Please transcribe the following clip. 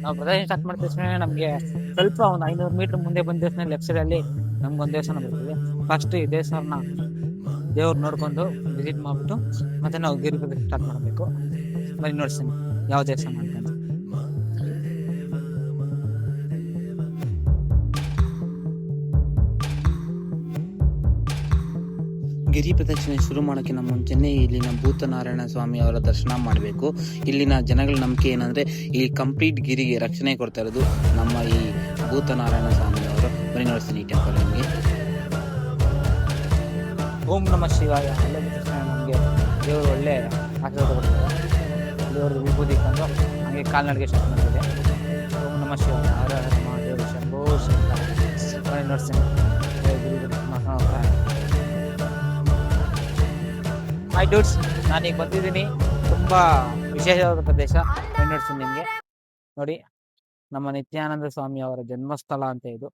ನಾವು ಪ್ರದರ್ಶನ ಸ್ಟಾರ್ಟ್ ಮಾಡಿದ ತಕ್ಷಣ ನಮಗೆ ಸ್ವಲ್ಪ ಒಂದು 500 ಮೀಟರ್ ಮುಂದೆ ಬಂದ ತಕ್ಷಣ ಲೆಫ್ಟ್ ಸೈಡ್ ಅಲ್ಲಿ ನಮ್ಗೊಂದು ದೇವಸ್ಥಾನ ಬರ್ತದೆ. ಫಸ್ಟ್ ಈ ದೇವಸ್ಥಾನ ದೇವ್ರು ನೋಡ್ಕೊಂಡು ವಿಸಿಟ್ ಮಾಡ್ಬಿಟ್ಟು ಮತ್ತೆ ನಾವು ಗಿರಿ ಪ್ರದಕ್ಷಿಣೆ ಸ್ಟಾರ್ಟ್ ಮಾಡಬೇಕು. ಬನ್ನಿ ನೋಡ್ತೀನಿ ಯಾವ ದೇವಸ್ಥಾನ ಅಂತ. ಗಿರಿ ಪ್ರದಕ್ಷಿಣೆ ಶುರು ಮಾಡೋಕ್ಕಿಂತ ಮುಂಚೆನೇ ಇಲ್ಲಿನ ಭೂತನಾರಾಯಣ ಸ್ವಾಮಿ ಅವರ ದರ್ಶನ ಮಾಡಬೇಕು. ಇಲ್ಲಿನ ಜನಗಳ ನಂಬಿಕೆ ಏನಂದ್ರೆ ಈ ಕಂಪ್ಲೀಟ್ ಗಿರಿಗೆ ರಕ್ಷಣೆ ಕೊಡ್ತಾ ಇರೋದು ನಮ್ಮ ಈ ಭೂತನಾರಾಯಣ ಸ್ವಾಮಿ ಅವರು. ಬನ್ನಿ ನೋಡ್ತೀನಿ ಈ ಟೆಂಪಲ್ ನಿಮಗೆ. ಓಂ ನಮಃ ಶಿವಾಯ. ಅಲ್ಲೇ ತಕ್ಷಣ ನಮಗೆ ದೇವರು ಒಳ್ಳೆ ಆಶೀರ್ವಾದ ಕೊಡ್ತಾರೆ. ದೇವ್ರದ್ದು ವಿಭೂತಿ ಇಟ್ಕೊಂಡು ಹಾಗೆ ಕಾಲ್ನಡಿಗೆ ಸ್ಟಾರ್ಟ್ ಮಾಡ್ತಿದೆ. ಓಂ ನಮಃ ಶಿವಾಯ. ಹರ ಹರ ಮಹಾದೇವ ಶಂಭೋ ಶಂಕರ. ಬನ್ನಿ ನೋಡ್ತೀನಿ. ಹಾಯ್ ಡೂಡ್ಸ್, ನಾನೀಗ ಬಂದಿದ್ದೀನಿ ತುಂಬ ವಿಶೇಷವಾದ ಪ್ರದೇಶ. ನೋಡ್ತೀನಿ ನಿಮಗೆ ನೋಡಿ, ನಮ್ಮ ನಿತ್ಯಾನಂದ ಸ್ವಾಮಿ ಅವರ ಜನ್ಮಸ್ಥಳ ಅಂತ ಇದು.